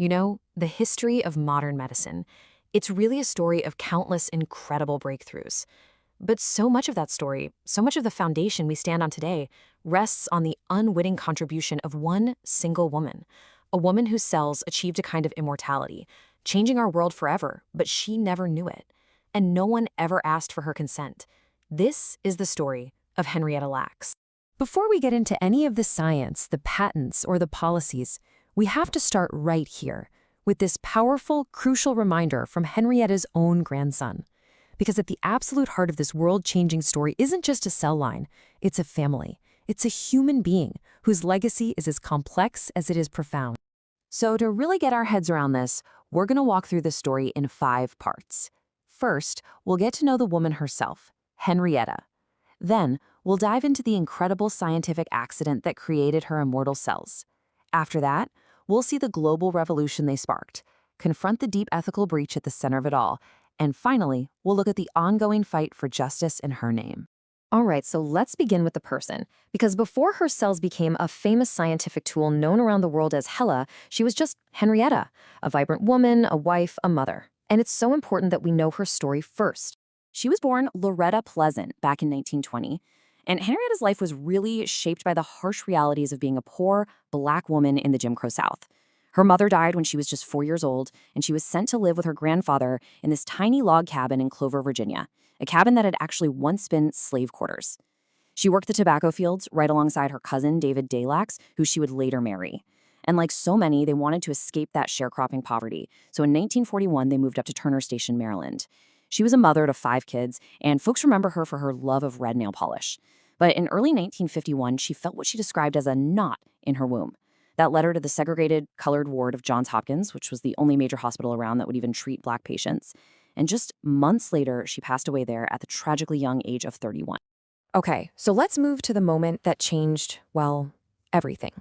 The history of modern medicine. It's really a story of countless incredible breakthroughs. But so much of that story, so much of the foundation we stand on today, rests on the unwitting contribution of one single woman. A woman whose cells achieved a kind of immortality, changing our world forever, but she never knew it. And no one ever asked for her consent. This is the story of Henrietta Lacks. Before we get into any of the science, the patents, or the policies, we have to start right here, with this powerful, crucial reminder from Henrietta's own grandson. Because at the absolute heart of this world-changing story isn't just a cell line, it's a family. It's a human being whose legacy is as complex as it is profound. So to really get our heads around this, we're going to walk through this story in 5 parts. First, we'll get to know the woman herself, Henrietta. Then, we'll dive into the incredible scientific accident that created her immortal cells. After that, we'll see the global revolution they sparked, confront the deep ethical breach at the center of it all, and finally, we'll look at the ongoing fight for justice in her name. All right, so let's begin with the person, because before her cells became a famous scientific tool known around the world as HeLa, she was just Henrietta, a vibrant woman, a wife, a mother. And it's so important that we know her story first. She was born Loretta Pleasant back in 1920, and Henrietta's life was really shaped by the harsh realities of being a poor, Black woman in the Jim Crow South. Her mother died when she was just 4 years old, and she was sent to live with her grandfather in this tiny log cabin in Clover, Virginia, a cabin that had actually once been slave quarters. She worked the tobacco fields right alongside her cousin, David Lacks, who she would later marry. And like so many, they wanted to escape that sharecropping poverty. So in 1941, they moved up to Turner Station, Maryland. She was a mother to 5 kids, and folks remember her for her love of red nail polish. But in early 1951, she felt what she described as a knot in her womb. That led her to the segregated colored ward of Johns Hopkins, which was the only major hospital around that would even treat Black patients. And just months later, she passed away there at the tragically young age of 31. Okay, so let's move to the moment that changed, well, everything.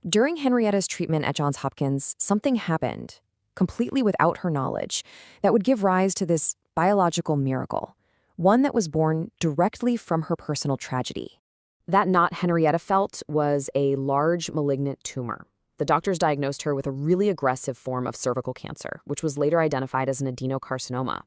During Henrietta's treatment at Johns Hopkins, something happened, completely without her knowledge, that would give rise to this biological miracle, one that was born directly from her personal tragedy. That knot Henrietta felt was a large malignant tumor. The doctors diagnosed her with a really aggressive form of cervical cancer, which was later identified as an adenocarcinoma.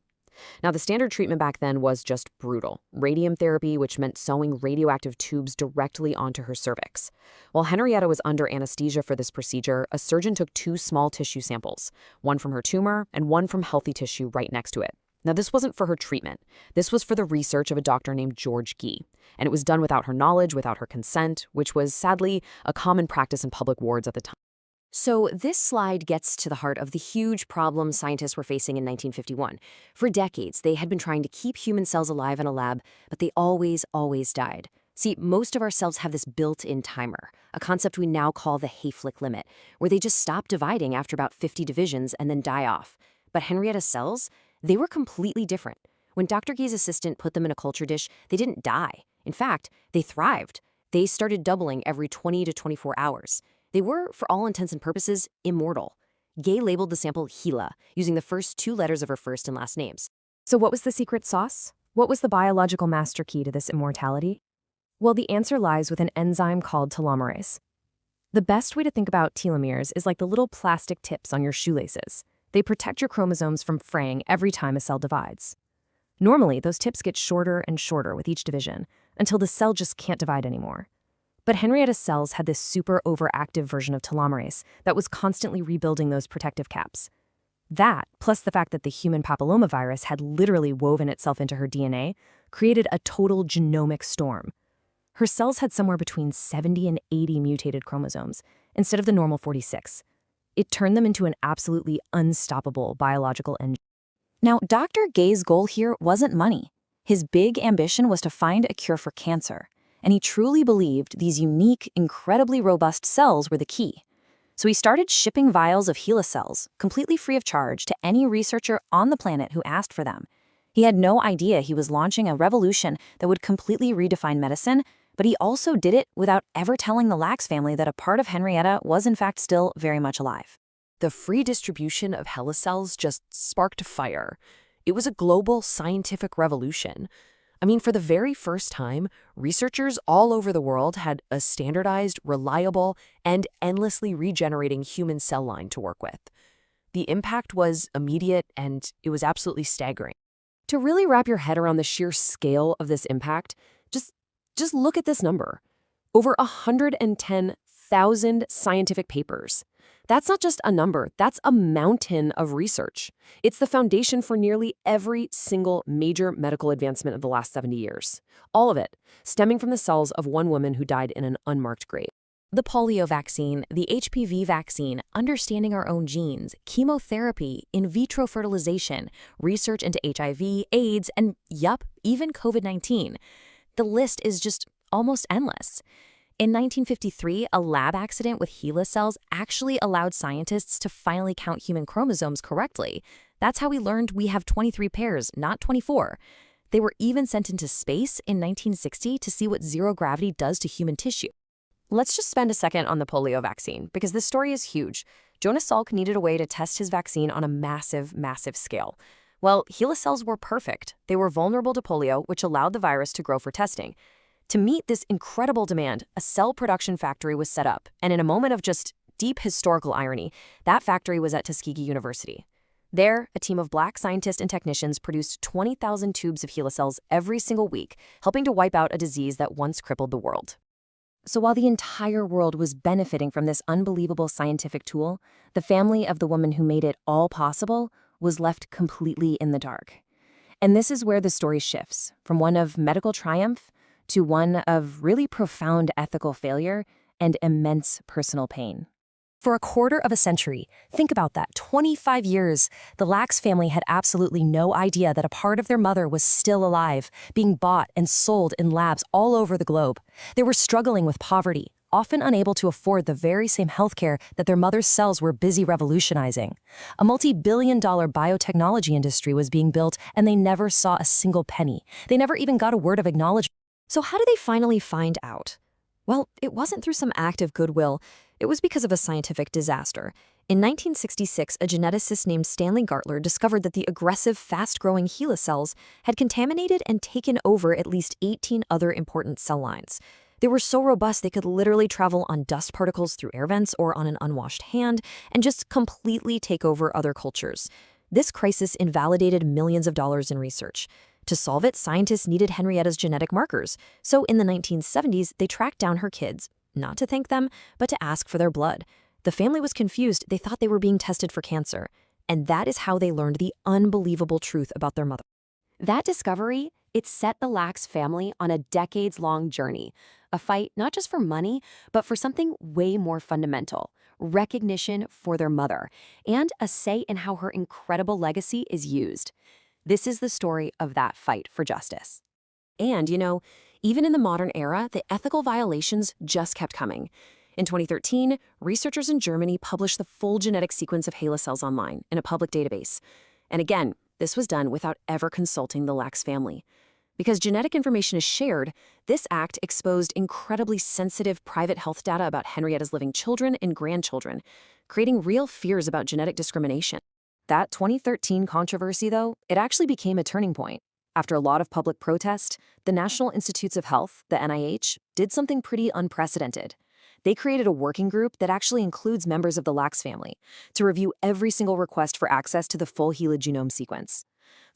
Now, the standard treatment back then was just brutal. Radium therapy, which meant sewing radioactive tubes directly onto her cervix. While Henrietta was under anesthesia for this procedure, a surgeon took 2 small tissue samples, one from her tumor and one from healthy tissue right next to it. Now, this wasn't for her treatment. This was for the research of a doctor named George Gee, and it was done without her knowledge, without her consent, which was, sadly, a common practice in public wards at the time. So this slide gets to the heart of the huge problem scientists were facing in 1951. For decades, they had been trying to keep human cells alive in a lab, but they always died. See, most of our cells have this built-in timer, a concept we now call the Hayflick limit, where they just stop dividing after about 50 divisions and then die off. But Henrietta's cells, they were completely different. When Dr. Gee's assistant put them in a culture dish, they didn't die. In fact, they thrived. They started doubling every 20 to 24 hours. They were, for all intents and purposes, immortal. Gay labeled the sample HeLa, using the first 2 letters of her first and last names. So what was the secret sauce? What was the biological master key to this immortality? Well, the answer lies with an enzyme called telomerase. The best way to think about telomeres is like the little plastic tips on your shoelaces. They protect your chromosomes from fraying every time a cell divides. Normally, those tips get shorter and shorter with each division, until the cell just can't divide anymore. But Henrietta's cells had this super overactive version of telomerase that was constantly rebuilding those protective caps. That, plus the fact that the human papillomavirus had literally woven itself into her DNA, created a total genomic storm. Her cells had somewhere between 70 and 80 mutated chromosomes, instead of the normal 46. It turned them into an absolutely unstoppable biological engine. Now, Dr. Gee's goal here wasn't money. His big ambition was to find a cure for cancer, and he truly believed these unique, incredibly robust cells were the key. So he started shipping vials of HeLa cells, completely free of charge, to any researcher on the planet who asked for them. He had no idea he was launching a revolution that would completely redefine medicine, but he also did it without ever telling the Lacks family that a part of Henrietta was in fact still very much alive. The free distribution of HeLa cells just sparked a fire. It was a global scientific revolution. I mean, for the very first time, researchers all over the world had a standardized, reliable, and endlessly regenerating human cell line to work with. The impact was immediate and it was absolutely staggering. To really wrap your head around the sheer scale of this impact, just look at this number. Over 110,000 scientific papers. That's not just a number, that's a mountain of research. It's the foundation for nearly every single major medical advancement of the last 70 years. All of it stemming from the cells of one woman who died in an unmarked grave. The polio vaccine, the HPV vaccine, understanding our own genes, chemotherapy, in vitro fertilization, research into HIV, AIDS, and even COVID-19. The list is just almost endless. In 1953, a lab accident with HeLa cells actually allowed scientists to finally count human chromosomes correctly. That's how we learned we have 23 pairs, not 24. They were even sent into space in 1960 to see what zero gravity does to human tissue. Let's just spend a second on the polio vaccine, because this story is huge. Jonas Salk needed a way to test his vaccine on a massive, massive scale. Well, HeLa cells were perfect. They were vulnerable to polio, which allowed the virus to grow for testing. To meet this incredible demand, a cell production factory was set up, and in a moment of just deep historical irony, that factory was at Tuskegee University. There, a team of Black scientists and technicians produced 20,000 tubes of HeLa cells every single week, helping to wipe out a disease that once crippled the world. So while the entire world was benefiting from this unbelievable scientific tool, the family of the woman who made it all possible was left completely in the dark. And this is where the story shifts, from one of medical triumph to one of really profound ethical failure and immense personal pain. For a quarter of a century, think about that, 25 years, the Lacks family had absolutely no idea that a part of their mother was still alive, being bought and sold in labs all over the globe. They were struggling with poverty, often unable to afford the very same healthcare that their mother's cells were busy revolutionizing. A multi-billion-dollar biotechnology industry was being built, and they never saw a single penny. They never even got a word of acknowledgement. So how did they finally find out? Well, it wasn't through some act of goodwill. It was because of a scientific disaster. In 1966, a geneticist named Stanley Gartler discovered that the aggressive, fast-growing HeLa cells had contaminated and taken over at least 18 other important cell lines. They were so robust they could literally travel on dust particles through air vents or on an unwashed hand and just completely take over other cultures. This crisis invalidated millions of dollars in research. To solve it, scientists needed Henrietta's genetic markers. So in the 1970s, they tracked down her kids, not to thank them, but to ask for their blood. The family was confused. They thought they were being tested for cancer. And that is how they learned the unbelievable truth about their mother. That discovery, it set the Lacks family on a decades-long journey, a fight not just for money, but for something way more fundamental, recognition for their mother, and a say in how her incredible legacy is used. This is the story of that fight for justice. And, even in the modern era, the ethical violations just kept coming. In 2013, researchers in Germany published the full genetic sequence of HeLa cells online in a public database. And again, this was done without ever consulting the Lacks family. Because genetic information is shared, this act exposed incredibly sensitive private health data about Henrietta's living children and grandchildren, creating real fears about genetic discrimination. That 2013 controversy, though, it actually became a turning point. After a lot of public protest, the National Institutes of Health, the NIH, did something pretty unprecedented. They created a working group that actually includes members of the Lacks family to review every single request for access to the full HeLa genome sequence.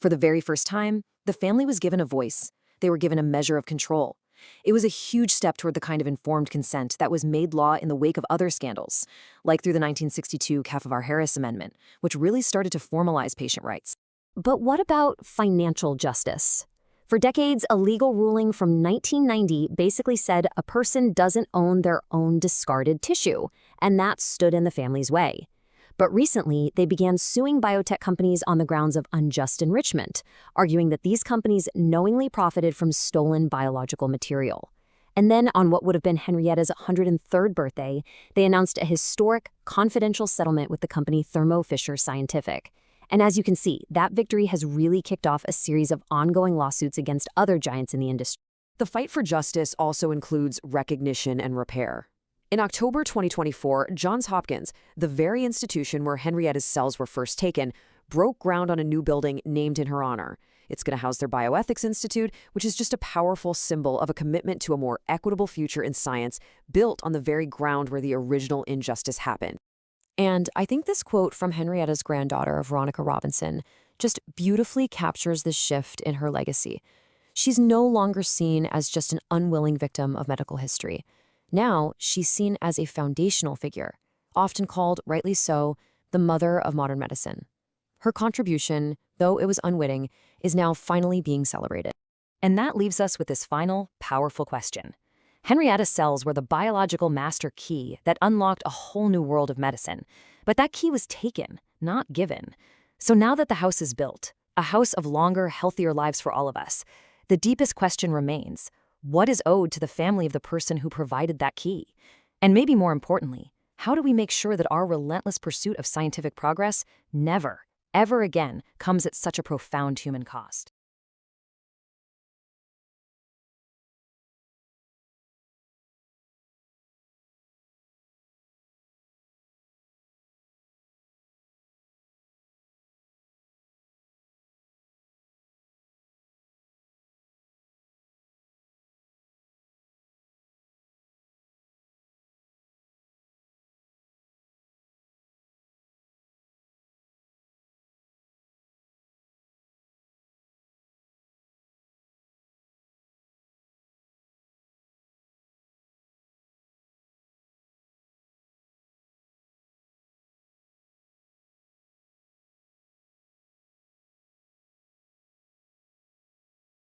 For the very first time, the family was given a voice. They were given a measure of control. It was a huge step toward the kind of informed consent that was made law in the wake of other scandals, like through the 1962 Kefauver-Harris Amendment, which really started to formalize patient rights. But what about financial justice? For decades, a legal ruling from 1990 basically said a person doesn't own their own discarded tissue, and that stood in the family's way. But recently, they began suing biotech companies on the grounds of unjust enrichment, arguing that these companies knowingly profited from stolen biological material. And then, on what would have been Henrietta's 103rd birthday, they announced a historic, confidential settlement with the company Thermo Fisher Scientific. And as you can see, that victory has really kicked off a series of ongoing lawsuits against other giants in the industry. The fight for justice also includes recognition and repair. In October 2024, Johns Hopkins, the very institution where Henrietta's cells were first taken, broke ground on a new building named in her honor. It's going to house their Bioethics Institute, which is just a powerful symbol of a commitment to a more equitable future in science built on the very ground where the original injustice happened. And I think this quote from Henrietta's granddaughter, Veronica Robinson, just beautifully captures this shift in her legacy. She's no longer seen as just an unwilling victim of medical history. Now, she's seen as a foundational figure, often called, rightly so, the mother of modern medicine. Her contribution, though it was unwitting, is now finally being celebrated. And that leaves us with this final, powerful question. Henrietta's cells were the biological master key that unlocked a whole new world of medicine. But that key was taken, not given. So now that the house is built, a house of longer, healthier lives for all of us, the deepest question remains: what is owed to the family of the person who provided that key? And maybe more importantly, how do we make sure that our relentless pursuit of scientific progress never, ever again comes at such a profound human cost?